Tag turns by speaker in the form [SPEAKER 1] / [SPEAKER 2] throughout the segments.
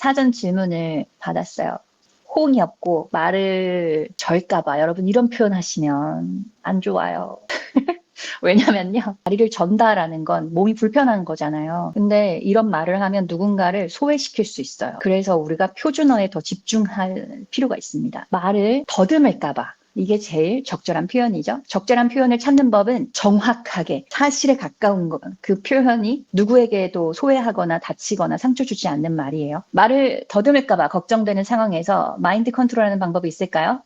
[SPEAKER 1] 사전 질문을 받았어요. 호응이 없고 말을 절까봐 여러분 이런 표현 하시면 안 좋아요. 왜냐면요. 다리를 전다라는 건 몸이 불편한 거잖아요. 근데 이런 말을 하면 누군가를 소외시킬 수 있어요. 그래서 우리가 표준어에 더 집중할 필요가 있습니다. 말을 더듬을까봐. 이게 제일 적절한 표현이죠. 적절한 표현을 찾는 법은 정확하게 사실에 가까운 거. 그 표현이 누구에게도 소외하거나 다치거나 상처 주지 않는 말이에요. 말을 더듬을까봐 걱정되는 상황에서 마인드 컨트롤하는 방법이 있을까요?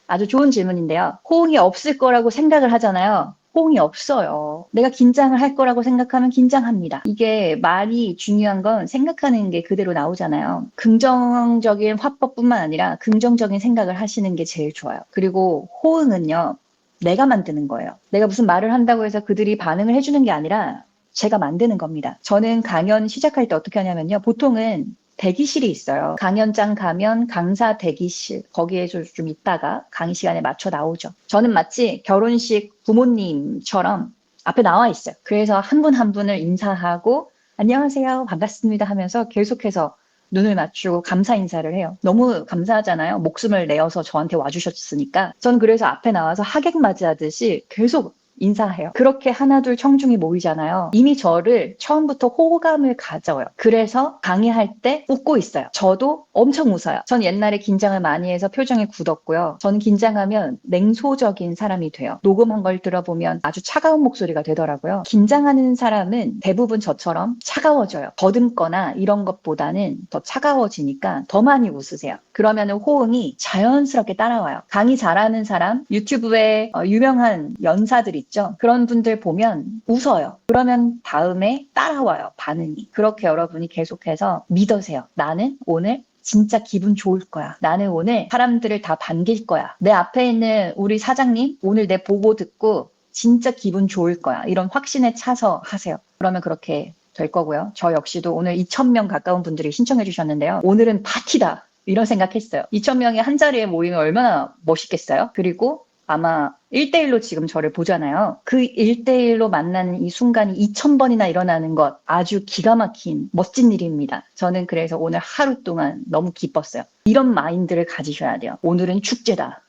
[SPEAKER 1] 아주 좋은 질문인데요. 호응이 없을 거라고 생각을 하잖아요. 호응이 없어요. 내가 긴장을 할 거라고 생각하면 긴장합니다. 이게 말이 중요한 건 생각하는 게 그대로 나오잖아요. 긍정적인 화법뿐만 아니라 긍정적인 생각을 하시는 게 제일 좋아요. 그리고 호응은요, 내가 만드는 거예요. 내가 무슨 말을 한다고 해서 그들이 반응을 해주는 게 아니라 제가 만드는 겁니다. 저는 강연 시작할 때 어떻게 하냐면요. 보통은 대기실이 있어요. 강연장 가면 강사 대기실, 거기에 좀 있다가 강의 시간에 맞춰 나오죠. 저는 마치 결혼식 부모님처럼 앞에 나와 있어요. 그래서 한 분 한 분을 인사하고 안녕하세요, 반갑습니다 하면서 계속해서 눈을 맞추고 감사 인사를 해요. 너무 감사하잖아요. 목숨을 내어서 저한테 와주셨으니까. 전 그래서 앞에 나와서 하객 맞이하듯이 계속 인사해요. 그렇게 하나둘 청중이 모이잖아요. 이미 저를 처음부터 호감을 가져요. 그래서 강의할 때 웃고 있어요. 저도 엄청 웃어요. 전 옛날에 긴장을 많이 해서 표정이 굳었고요. 전 긴장하면 냉소적인 사람이 돼요. 녹음한 걸 들어보면 아주 차가운 목소리가 되더라고요. 긴장하는 사람은 대부분 저처럼 차가워져요. 더듬거나 이런 것보다는 더 차가워지니까 더 많이 웃으세요. 그러면 호응이 자연스럽게 따라와요. 강의 잘하는 사람, 유튜브에 유명한 연사들 있죠. 그런 분들 보면 웃어요. 그러면 다음에 따라와요. 반응이. 그렇게 여러분이 계속해서 믿으세요. 나는 오늘 진짜 기분 좋을 거야. 나는 오늘 사람들을 다 반길 거야. 내 앞에 있는 우리 사장님 오늘 내 보고 듣고 진짜 기분 좋을 거야. 이런 확신에 차서 하세요. 그러면 그렇게 될 거고요. 저 역시도 오늘 2,000명 가까운 분들이 신청해 주셨는데요. 오늘은 파티다. 이런 생각했어요. 2,000명이 한 자리에 모이면 얼마나 멋있겠어요? 그리고 아마 1대1로 지금 저를 보잖아요. 그 1대1로 만나는 이 순간이 2,000번이나 일어나는 것 아주 기가 막힌 멋진 일입니다. 저는 그래서 오늘 하루 동안 너무 기뻤어요. 이런 마인드를 가지셔야 돼요. 오늘은 축제다.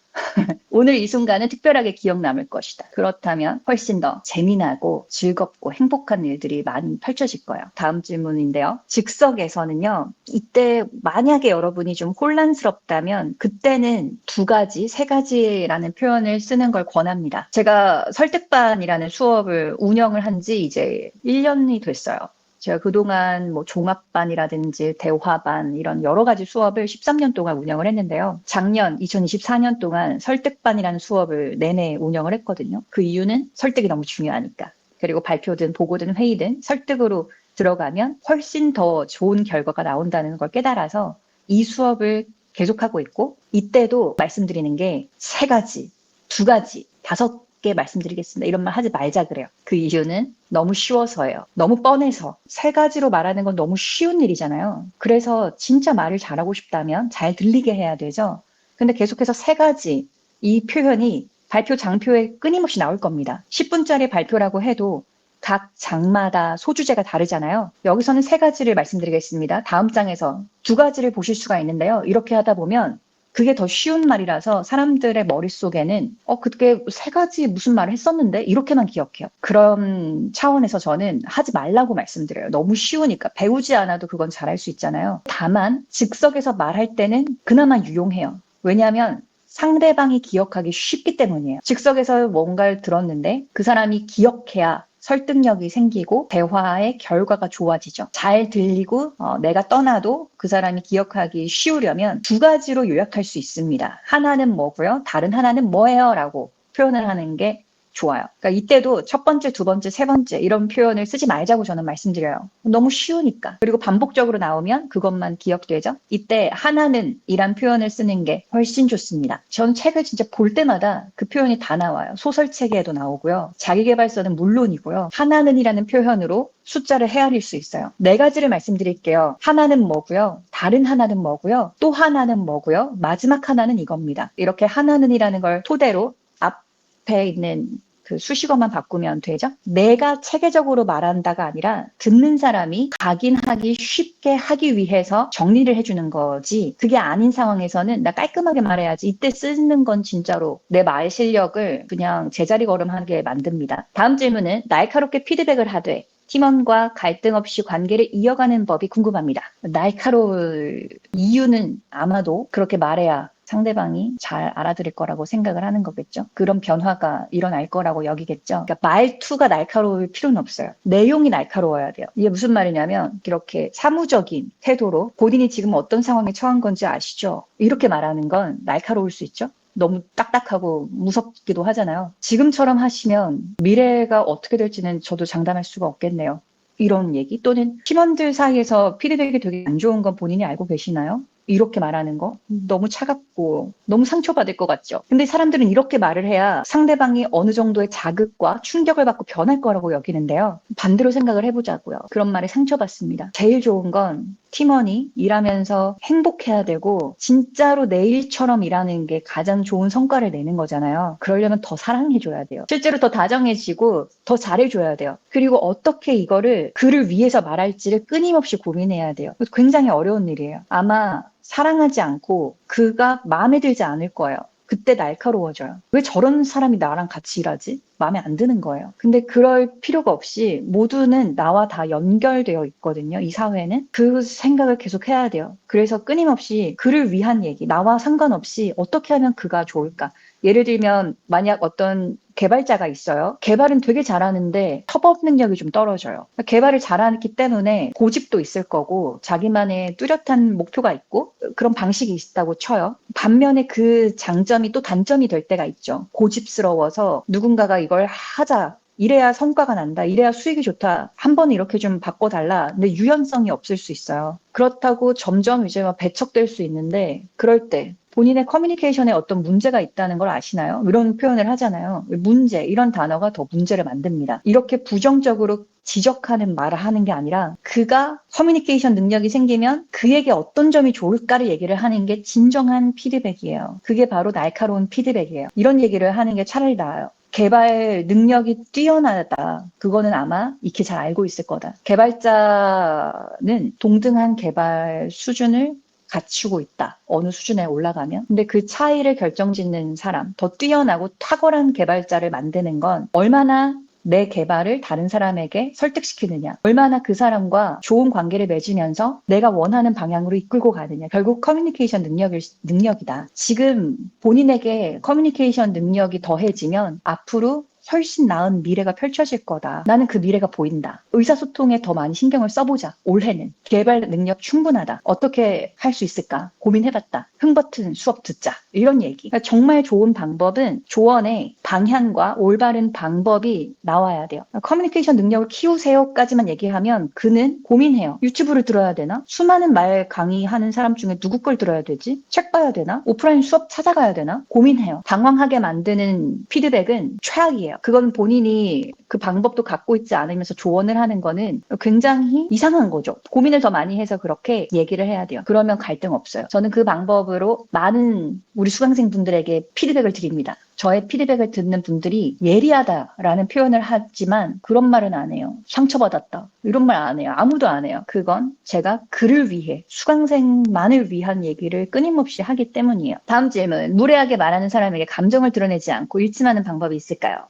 [SPEAKER 1] 오늘 이 순간은 특별하게 기억 남을 것이다. 그렇다면 훨씬 더 재미나고 즐겁고 행복한 일들이 많이 펼쳐질 거예요. 다음 질문인데요. 즉석에서는요. 이때 만약에 여러분이 좀 혼란스럽다면 그때는 두 가지, 세 가지라는 표현을 쓰는 걸 권합니다. 제가 설득반이라는 수업을 운영을 한 지 이제 1년이 됐어요. 제가 그동안 뭐 종합반이라든지 대화반 이런 여러 가지 수업을 13년 동안 운영을 했는데요. 작년 2024년 동안 설득반이라는 수업을 내내 운영을 했거든요. 그 이유는 설득이 너무 중요하니까. 그리고 발표든 보고든 회의든 설득으로 들어가면 훨씬 더 좋은 결과가 나온다는 걸 깨달아서 이 수업을 계속하고 있고 이때도 말씀드리는 게 세 가지, 두 가지, 다섯 개 말씀드리겠습니다. 이런 말 하지 말자 그래요. 그 이유는 너무 쉬워서예요. 너무 뻔해서. 세 가지로 말하는 건 너무 쉬운 일이잖아요. 그래서 진짜 말을 잘하고 싶다면 잘 들리게 해야 되죠. 근데 계속해서 세 가지 이 표현이 발표 장표에 끊임없이 나올 겁니다. 10분짜리 발표라고 해도 각 장마다 소주제가 다르잖아요. 여기서는 세 가지를 말씀드리겠습니다. 다음 장에서 두 가지를 보실 수가 있는데요. 이렇게 하다 보면 그게 더 쉬운 말이라서 사람들의 머릿속에는 그게 세 가지 무슨 말을 했었는데 이렇게만 기억해요. 그런 차원에서 저는 하지 말라고 말씀드려요. 너무 쉬우니까 배우지 않아도 그건 잘할 수 있잖아요. 다만 즉석에서 말할 때는 그나마 유용해요. 왜냐하면 상대방이 기억하기 쉽기 때문이에요. 즉석에서 뭔가를 들었는데 그 사람이 기억해야 설득력이 생기고 대화의 결과가 좋아지죠. 잘 들리고 내가 떠나도 그 사람이 기억하기 쉬우려면 두 가지로 요약할 수 있습니다. 하나는 뭐고요? 다른 하나는 뭐예요? 라고 표현을 하는 게 좋아요. 그러니까 이때도 첫 번째, 두 번째, 세 번째 이런 표현을 쓰지 말자고 저는 말씀드려요. 너무 쉬우니까. 그리고 반복적으로 나오면 그것만 기억되죠. 이때 하나는 이란 표현을 쓰는 게 훨씬 좋습니다. 전 책을 진짜 볼 때마다 그 표현이 다 나와요. 소설책에도 나오고요. 자기계발서는 물론이고요. 하나는 이라는 표현으로 숫자를 헤아릴 수 있어요. 네 가지를 말씀드릴게요. 하나는 뭐고요? 다른 하나는 뭐고요? 또 하나는 뭐고요? 마지막 하나는 이겁니다. 이렇게 하나는 이라는 걸 토대로 앞에 있는 그 수식어만 바꾸면 되죠. 내가 체계적으로 말한다가 아니라 듣는 사람이 각인하기 쉽게 하기 위해서 정리를 해주는 거지, 그게 아닌 상황에서는 나 깔끔하게 말해야지, 이때 쓰는 건 진짜로 내 말 실력을 그냥 제자리 걸음하게 만듭니다. 다음 질문은 날카롭게 피드백을 하되 팀원과 갈등 없이 관계를 이어가는 법이 궁금합니다. 날카로울 이유는 아마도 그렇게 말해야 상대방이 잘 알아들을 거라고 생각을 하는 거겠죠. 그런 변화가 일어날 거라고 여기겠죠. 그러니까 말투가 날카로울 필요는 없어요. 내용이 날카로워야 돼요. 이게 무슨 말이냐면, 이렇게 사무적인 태도로 본인이 지금 어떤 상황에 처한 건지 아시죠? 이렇게 말하는 건 날카로울 수 있죠. 너무 딱딱하고 무섭기도 하잖아요. 지금처럼 하시면 미래가 어떻게 될지는 저도 장담할 수가 없겠네요. 이런 얘기, 또는 팀원들 사이에서 피드백이 되게 안 좋은 건 본인이 알고 계시나요? 이렇게 말하는 거 너무 차갑고 너무 상처받을 것 같죠. 근데 사람들은 이렇게 말을 해야 상대방이 어느 정도의 자극과 충격을 받고 변할 거라고 여기는데요. 반대로 생각을 해보자고요. 그런 말에 상처받습니다. 제일 좋은 건 팀원이 일하면서 행복해야 되고 진짜로 내 일처럼 일하는 게 가장 좋은 성과를 내는 거잖아요. 그러려면 더 사랑해줘야 돼요. 실제로 더 다정해지고 더 잘해줘야 돼요. 그리고 어떻게 이거를 그를 위해서 말할지를 끊임없이 고민해야 돼요. 굉장히 어려운 일이에요. 아마 사랑하지 않고 그가 마음에 들지 않을 거예요. 그때 날카로워져요. 왜 저런 사람이 나랑 같이 일하지? 마음에 안 드는 거예요. 근데 그럴 필요가 없이 모두는 나와 다 연결되어 있거든요. 이 사회는. 그 생각을 계속 해야 돼요. 그래서 끊임없이 그를 위한 얘기, 나와 상관없이 어떻게 하면 그가 좋을까? 예를 들면 만약 어떤 개발자가 있어요. 개발은 되게 잘하는데 협업 능력이 좀 떨어져요. 개발을 잘하기 때문에 고집도 있을 거고 자기만의 뚜렷한 목표가 있고 그런 방식이 있다고 쳐요. 반면에 그 장점이 또 단점이 될 때가 있죠. 고집스러워서 누군가가 이걸 하자, 이래야 성과가 난다, 이래야 수익이 좋다, 한 번 이렇게 좀 바꿔달라. 근데 유연성이 없을 수 있어요. 그렇다고 점점 이제 막 배척될 수 있는데, 그럴 때 본인의 커뮤니케이션에 어떤 문제가 있다는 걸 아시나요? 이런 표현을 하잖아요. 문제, 이런 단어가 더 문제를 만듭니다. 이렇게 부정적으로 지적하는 말을 하는 게 아니라 그가 커뮤니케이션 능력이 생기면 그에게 어떤 점이 좋을까를 얘기를 하는 게 진정한 피드백이에요. 그게 바로 날카로운 피드백이에요. 이런 얘기를 하는 게 차라리 나아요. 개발 능력이 뛰어나다. 그거는 아마 익히 잘 알고 있을 거다. 개발자는 동등한 개발 수준을 갖추고 있다. 어느 수준에 올라가면. 근데 그 차이를 결정짓는 사람, 더 뛰어나고 탁월한 개발자를 만드는 건 얼마나 내 개발을 다른 사람에게 설득시키느냐, 얼마나 그 사람과 좋은 관계를 맺으면서 내가 원하는 방향으로 이끌고 가느냐. 결국 커뮤니케이션 능력이다. 지금 본인에게 커뮤니케이션 능력이 더해지면 앞으로 훨씬 나은 미래가 펼쳐질 거다. 나는 그 미래가 보인다. 의사소통에 더 많이 신경을 써보자. 올해는 개발 능력 충분하다. 어떻게 할 수 있을까? 고민해봤다. 흥버튼 수업 듣자. 이런 얘기. 그러니까 정말 좋은 방법은 조언의 방향과 올바른 방법이 나와야 돼요. 커뮤니케이션 능력을 키우세요까지만 얘기하면 그는 고민해요. 유튜브를 들어야 되나? 수많은 말 강의하는 사람 중에 누구 걸 들어야 되지? 책 봐야 되나? 오프라인 수업 찾아가야 되나? 고민해요. 당황하게 만드는 피드백은 최악이에요. 그건 본인이 그 방법도 갖고 있지 않으면서 조언을 하는 거는 굉장히 이상한 거죠. 고민을 더 많이 해서 그렇게 얘기를 해야 돼요. 그러면 갈등 없어요. 저는 그 방법으로 많은 우리 수강생분들에게 피드백을 드립니다. 저의 피드백을 듣는 분들이 예리하다라는 표현을 하지만 그런 말은 안 해요. 상처받았다, 이런 말 안 해요. 아무도 안 해요. 그건 제가 그를 위해, 수강생만을 위한 얘기를 끊임없이 하기 때문이에요. 다음 질문. 무례하게 말하는 사람에게 감정을 드러내지 않고 일침하는 방법이 있을까요?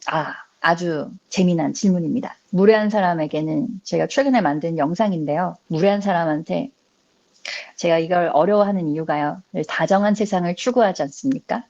[SPEAKER 1] 아주 재미난 질문입니다. 무례한 사람에게는 제가 최근에 만든 영상인데요. 무례한 사람한테 제가 이걸 어려워하는 이유가요. 다정한 세상을 추구하지 않습니까?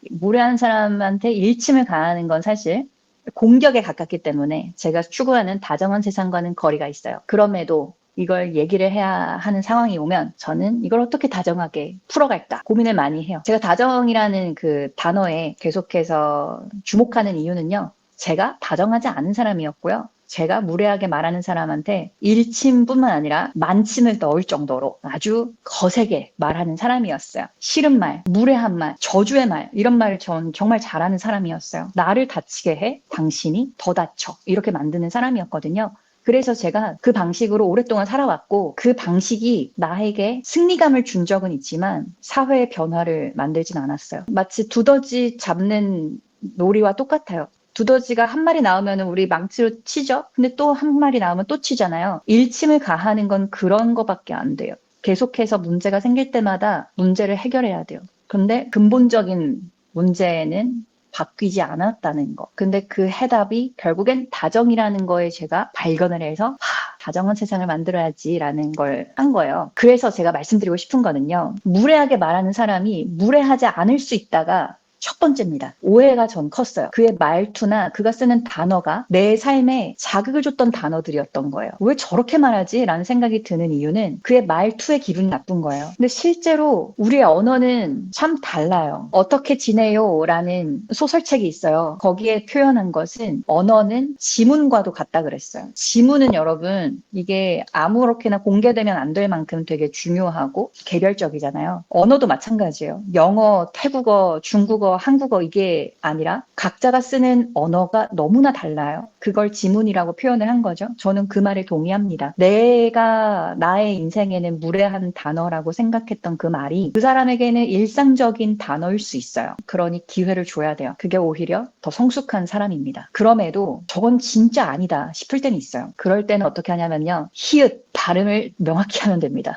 [SPEAKER 1] 무례한 사람한테 일침을 가하는 건 사실 공격에 가깝기 때문에 제가 추구하는 다정한 세상과는 거리가 있어요. 그럼에도 이걸 얘기를 해야 하는 상황이 오면 저는 이걸 어떻게 다정하게 풀어갈까 고민을 많이 해요. 제가 다정이라는 그 단어에 계속해서 주목하는 이유는요. 제가 다정하지 않은 사람이었고요. 제가 무례하게 말하는 사람한테 일침뿐만 아니라 만침을 넣을 정도로 아주 거세게 말하는 사람이었어요. 싫은 말, 무례한 말, 저주의 말, 이런 말을 전 정말 잘하는 사람이었어요. 나를 다치게 해, 당신이 더 다쳐. 이렇게 만드는 사람이었거든요. 그래서 제가 그 방식으로 오랫동안 살아왔고 그 방식이 나에게 승리감을 준 적은 있지만 사회의 변화를 만들진 않았어요. 마치 두더지 잡는 놀이와 똑같아요. 두더지가 한 마리 나오면 우리 망치로 치죠? 근데 또 한 마리 나오면 또 치잖아요. 일침을 가하는 건 그런 거밖에 안 돼요. 계속해서 문제가 생길 때마다 문제를 해결해야 돼요. 근데 근본적인 문제는 바뀌지 않았다는 거. 근데 그 해답이 결국엔 다정이라는 거에 제가 발견을 해서 다정한 세상을 만들어야지라는 걸 한 거예요. 그래서 제가 말씀드리고 싶은 거는요. 무례하게 말하는 사람이 무례하지 않을 수 있다가 첫 번째입니다. 오해가 전 컸어요. 그의 말투나 그가 쓰는 단어가 내 삶에 자극을 줬던 단어들이었던 거예요. 왜 저렇게 말하지? 라는 생각이 드는 이유는 그의 말투에 기분이 나쁜 거예요. 근데 실제로 우리의 언어는 참 달라요. 어떻게 지내요? 라는 소설책이 있어요. 거기에 표현한 것은 언어는 지문과도 같다 그랬어요. 지문은 여러분 이게 아무렇게나 공개되면 안 될 만큼 되게 중요하고 개별적이잖아요. 언어도 마찬가지예요. 영어, 태국어, 중국어, 한국어 이게 아니라 각자가 쓰는 언어가 너무나 달라요. 그걸 지문이라고 표현을 한 거죠. 저는 그 말에 동의합니다. 내가 나의 인생에는 무례한 단어라고 생각했던 그 말이 그 사람에게는 일상적인 단어일 수 있어요. 그러니 기회를 줘야 돼요. 그게 오히려 더 성숙한 사람입니다. 그럼에도 저건 진짜 아니다 싶을 때는 있어요. 그럴 때는 어떻게 하냐면요. 히읗 발음을 명확히 하면 됩니다.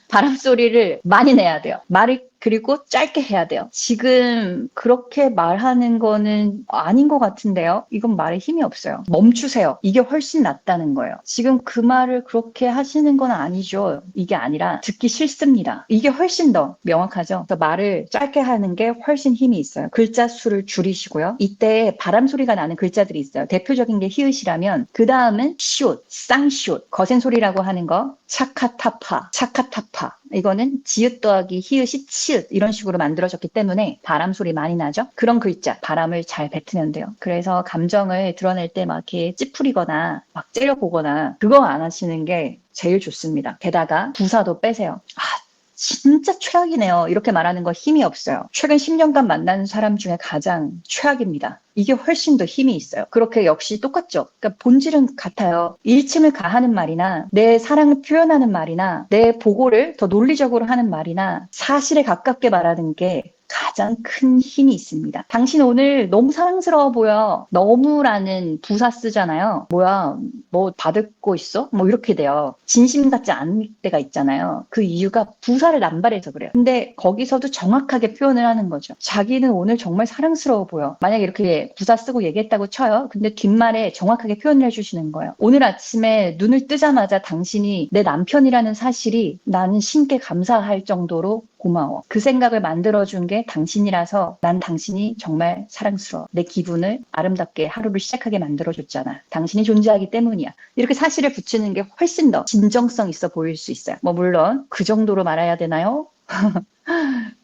[SPEAKER 1] 바람 소리를 많이 내야 돼요. 말을 그리고 짧게 해야 돼요. 지금 그렇게 말하는 거는 아닌 것 같은데요. 이건 말에 힘이 없어요. 멈추세요. 이게 훨씬 낫다는 거예요. 지금 그 말을 그렇게 하시는 건 아니죠. 이게 아니라 듣기 싫습니다. 이게 훨씬 더 명확하죠. 그래서 말을 짧게 하는 게 훨씬 힘이 있어요. 글자 수를 줄이시고요. 이때 바람 소리가 나는 글자들이 있어요. 대표적인 게 히읗이라면 그 다음은 슛, 쌍슛, 거센 소리라고 하는 거 차카타파, 차카타파. 이거는 지읒 더하기 히읗이 치읒 이런 식으로 만들어졌기 때문에 바람 소리 많이 나죠? 그런 글자, 바람을 잘 뱉으면 돼요. 그래서 감정을 드러낼 때 막 이렇게 찌푸리거나 막 째려보거나 그거 안 하시는 게 제일 좋습니다. 게다가 부사도 빼세요. 진짜 최악이네요. 이렇게 말하는 거 힘이 없어요. 최근 10년간 만난 사람 중에 가장 최악입니다. 이게 훨씬 더 힘이 있어요. 그렇게 역시 똑같죠. 그러니까 본질은 같아요. 일침을 가하는 말이나 내 사랑을 표현하는 말이나 내 보고를 더 논리적으로 하는 말이나 사실에 가깝게 말하는 게 가장 큰 힘이 있습니다. 당신 오늘 너무 사랑스러워 보여. 너무라는 부사 쓰잖아요. 뭐야, 뭐 받고 있어? 뭐 이렇게 돼요. 진심 같지 않을 때가 있잖아요. 그 이유가 부사를 남발해서 그래요. 근데 거기서도 정확하게 표현을 하는 거죠. 자기는 오늘 정말 사랑스러워 보여. 만약에 이렇게 부사 쓰고 얘기했다고 쳐요. 근데 뒷말에 정확하게 표현을 해주시는 거예요. 오늘 아침에 눈을 뜨자마자 당신이 내 남편이라는 사실이 나는 신께 감사할 정도로 고마워. 그 생각을 만들어준 게 당신이라서 난 당신이 정말 사랑스러워. 내 기분을 아름답게 하루를 시작하게 만들어줬잖아. 당신이 존재하기 때문이야. 이렇게 사실을 붙이는 게 훨씬 더 진정성 있어 보일 수 있어요. 뭐 물론 그 정도로 말해야 되나요?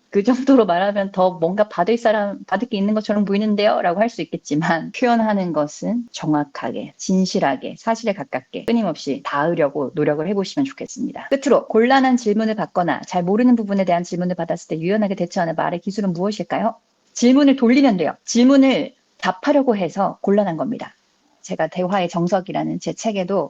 [SPEAKER 1] 그 정도로 말하면 더 뭔가 받을 게 있는 것처럼 보이는데요? 라고 할 수 있겠지만 표현하는 것은 정확하게, 진실하게, 사실에 가깝게 끊임없이 닿으려고 노력을 해보시면 좋겠습니다. 끝으로 곤란한 질문을 받거나 잘 모르는 부분에 대한 질문을 받았을 때 유연하게 대처하는 말의 기술은 무엇일까요? 질문을 돌리면 돼요. 질문을 답하려고 해서 곤란한 겁니다. 제가 대화의 정석이라는 제 책에도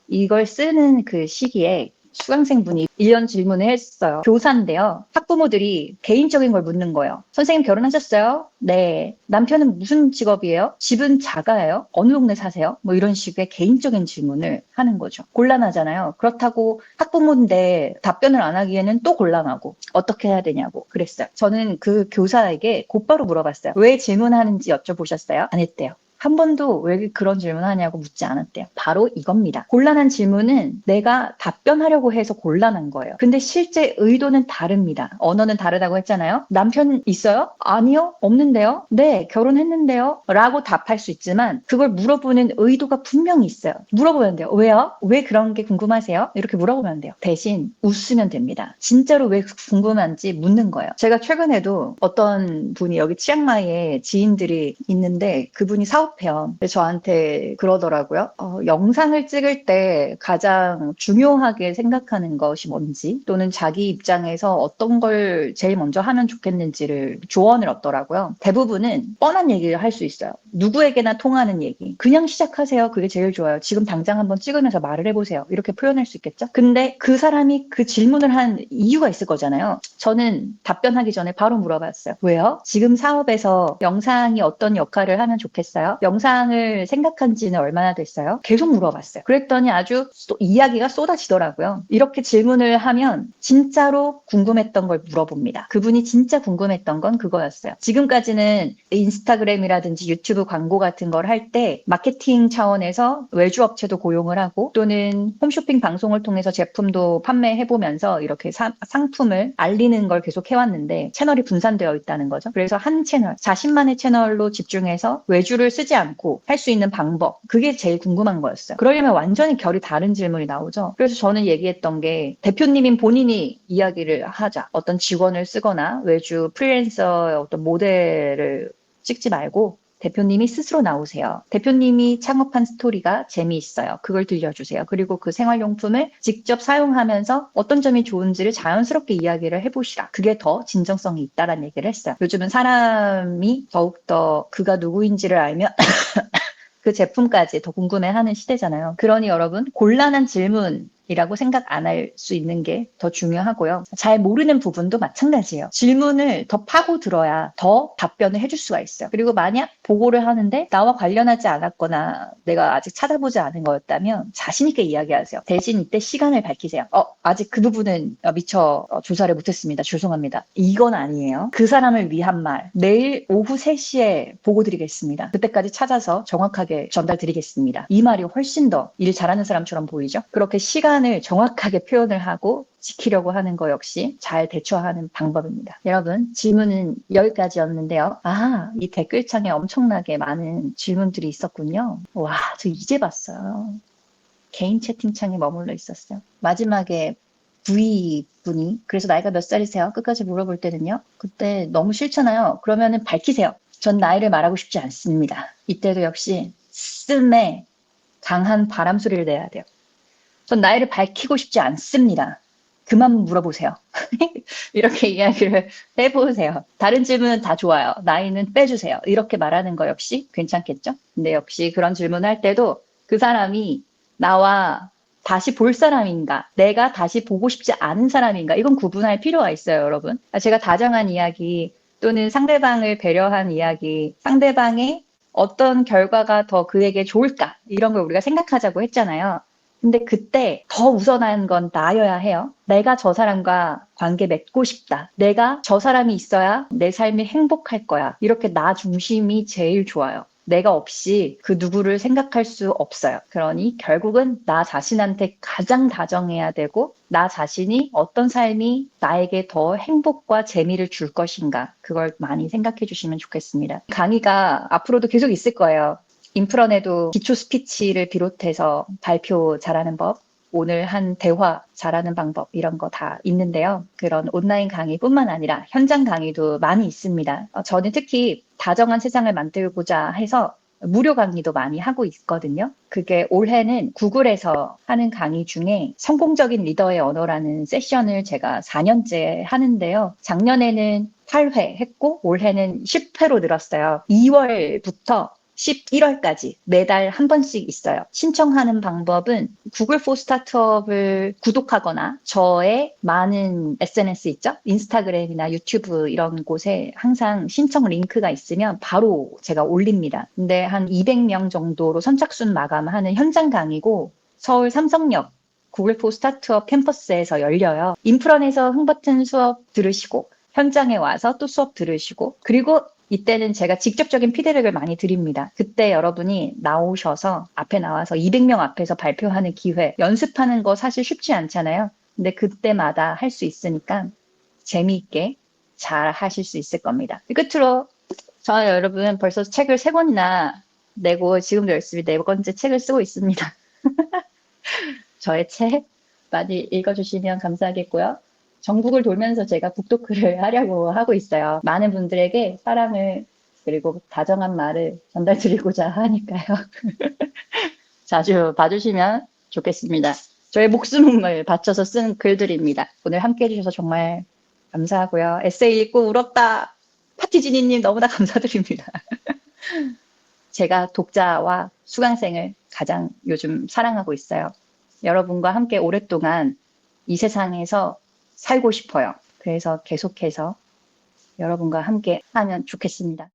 [SPEAKER 1] 이걸 쓰는 그 시기에 수강생분이 1년 질문을 했어요. 교사인데요. 학부모들이 개인적인 걸 묻는 거예요. 선생님 결혼하셨어요? 네. 남편은 무슨 직업이에요? 집은 작아요? 어느 동네 사세요? 뭐 이런 식의 개인적인 질문을 하는 거죠. 곤란하잖아요. 그렇다고 학부모인데 답변을 안 하기에는 또 곤란하고 어떻게 해야 되냐고 그랬어요. 저는 그 교사에게 곧바로 물어봤어요. 왜 질문하는지 여쭤보셨어요? 안 했대요. 한 번도 왜 그런 질문하냐고 묻지 않았대요. 바로 이겁니다. 곤란한 질문은 내가 답변하려고 해서 곤란한 거예요. 근데 실제 의도는 다릅니다. 언어는 다르다고 했잖아요. 남편 있어요? 아니요. 없는데요? 네. 결혼했는데요? 라고 답할 수 있지만 그걸 물어보는 의도가 분명히 있어요. 물어보면 돼요. 왜요? 왜 그런 게 궁금하세요? 이렇게 물어보면 돼요. 대신 웃으면 됩니다. 진짜로 왜 궁금한지 묻는 거예요. 제가 최근에도 어떤 분이 여기 치앙마이에 지인들이 있는데 그분이 사업 취업회원. 저한테 그러더라고요. 영상을 찍을 때 가장 중요하게 생각하는 것이 뭔지, 또는 자기 입장에서 어떤 걸 제일 먼저 하면 좋겠는지를 조언을 얻더라고요. 대부분은 뻔한 얘기를 할 수 있어요. 누구에게나 통하는 얘기. 그냥 시작하세요. 그게 제일 좋아요. 지금 당장 한번 찍으면서 말을 해보세요. 이렇게 표현할 수 있겠죠? 근데 그 사람이 그 질문을 한 이유가 있을 거잖아요. 저는 답변하기 전에 바로 물어봤어요. 왜요? 지금 사업에서 영상이 어떤 역할을 하면 좋겠어요? 영상을 생각한 지는 얼마나 됐어요? 계속 물어봤어요. 그랬더니 아주 이야기가 쏟아지더라고요. 이렇게 질문을 하면 진짜로 궁금했던 걸 물어봅니다. 그분이 진짜 궁금했던 건 그거였어요. 지금까지는 인스타그램이라든지 유튜브 광고 같은 걸 할 때 마케팅 차원에서 외주 업체도 고용을 하고, 또는 홈쇼핑 방송을 통해서 제품도 판매해보면서 이렇게 상품을 알리는 걸 계속 해왔는데, 채널이 분산되어 있다는 거죠. 그래서 한 채널, 자신만의 채널로 집중해서 외주를 쓰지 않고 할 수 있는 방법, 그게 제일 궁금한 거였어요. 그러려면 완전히 결이 다른 질문이 나오죠. 그래서 저는 얘기했던 게, 대표님인 본인이 이야기를 하자. 어떤 직원을 쓰거나 외주 프리랜서의 어떤 모델을 찍지 말고 대표님이 스스로 나오세요. 대표님이 창업한 스토리가 재미있어요. 그걸 들려주세요. 그리고 그 생활용품을 직접 사용하면서 어떤 점이 좋은지를 자연스럽게 이야기를 해보시라. 그게 더 진정성이 있다라는 얘기를 했어요. 요즘은 사람이 더욱더 그가 누구인지를 알면 그 제품까지 더 궁금해하는 시대잖아요. 그러니 여러분, 곤란한 질문이라고 생각 안 할 수 있는 게 더 중요하고요. 잘 모르는 부분도 마찬가지예요. 질문을 더 파고 들어야 더 답변을 해줄 수가 있어요. 그리고 만약 보고를 하는데 나와 관련하지 않았거나 내가 아직 찾아보지 않은 거였다면 자신 있게 이야기하세요. 대신 이때 시간을 밝히세요. 아직 그 부분은 미처 조사를 못했습니다. 죄송합니다. 이건 아니에요. 그 사람을 위한 말. 내일 오후 3시에 보고 드리겠습니다. 그때까지 찾아서 정확하게 전달드리겠습니다. 이 말이 훨씬 더 일 잘하는 사람처럼 보이죠? 그렇게 시간을 정확하게 표현을 하고 지키려고 하는 거 역시 잘 대처하는 방법입니다. 여러분, 질문은 여기까지였는데요. 이 댓글창에 엄청나게 많은 질문들이 있었군요. 와, 저 이제 봤어요. 개인 채팅창에 머물러 있었어요. 마지막에 V분이, 그래서 나이가 몇 살이세요? 끝까지 물어볼 때는요. 그때 너무 싫잖아요. 그러면은 밝히세요. 전 나이를 말하고 싶지 않습니다. 이때도 역시 씀에 강한 바람 소리를 내야 돼요. 전 나이를 밝히고 싶지 않습니다. 그만 물어보세요. 이렇게 이야기를 해보세요. 다른 질문은 다 좋아요. 나이는 빼주세요. 이렇게 말하는 거 역시 괜찮겠죠? 근데 역시 그런 질문을 할 때도 그 사람이 나와 다시 볼 사람인가, 내가 다시 보고 싶지 않은 사람인가, 이건 구분할 필요가 있어요, 여러분. 제가 다정한 이야기 또는 상대방을 배려한 이야기, 상대방의 어떤 결과가 더 그에게 좋을까, 이런 걸 우리가 생각하자고 했잖아요. 근데 그때 더 우선한 건 나여야 해요. 내가 저 사람과 관계 맺고 싶다. 내가 저 사람이 있어야 내 삶이 행복할 거야. 이렇게 나 중심이 제일 좋아요. 내가 없이 그 누구를 생각할 수 없어요. 그러니 결국은 나 자신한테 가장 다정해야 되고, 나 자신이 어떤 삶이 나에게 더 행복과 재미를 줄 것인가, 그걸 많이 생각해 주시면 좋겠습니다. 강의가 앞으로도 계속 있을 거예요. 인프런에도 기초 스피치를 비롯해서 발표 잘하는 법, 오늘 한 대화 잘하는 방법, 이런 거 다 있는데요. 그런 온라인 강의뿐만 아니라 현장 강의도 많이 있습니다. 저는 특히 다정한 세상을 만들고자 해서 무료 강의도 많이 하고 있거든요. 그게 올해는 구글에서 하는 강의 중에 성공적인 리더의 언어라는 세션을 제가 4년째 하는데요. 작년에는 8회 했고 올해는 10회로 늘었어요. 2월부터 11월까지 매달 한 번씩 있어요. 신청하는 방법은 구글 포 스타트업을 구독하거나 저의 많은 SNS 있죠? 인스타그램이나 유튜브 이런 곳에 항상 신청 링크가 있으면 바로 제가 올립니다. 근데 한 200명 정도로 선착순 마감하는 현장 강의고, 서울 삼성역 구글 포 스타트업 캠퍼스에서 열려요. 인프런에서 흥버튼 수업 들으시고 현장에 와서 또 수업 들으시고, 그리고 이때는 제가 직접적인 피드백을 많이 드립니다. 그때 여러분이 나오셔서 앞에 나와서 200명 앞에서 발표하는 기회, 연습하는 거 사실 쉽지 않잖아요. 근데 그때마다 할 수 있으니까 재미있게 잘 하실 수 있을 겁니다. 끝으로 저 여러분 벌써 책을 3권이나 내고 지금도 열심히 4번째 책을 쓰고 있습니다. 저의 책 많이 읽어주시면 감사하겠고요. 전국을 돌면서 제가 북토크를 하려고 하고 있어요. 많은 분들에게 사랑을 그리고 다정한 말을 전달드리고자 하니까요. 자주 봐주시면 좋겠습니다. 저의 목숨을 바쳐서 쓴 글들입니다. 오늘 함께 해주셔서 정말 감사하고요. 에세이 읽고 울었다. 파티지니님 너무나 감사드립니다. 제가 독자와 수강생을 가장 요즘 사랑하고 있어요. 여러분과 함께 오랫동안 이 세상에서 살고 싶어요. 그래서 계속해서 여러분과 함께 하면 좋겠습니다.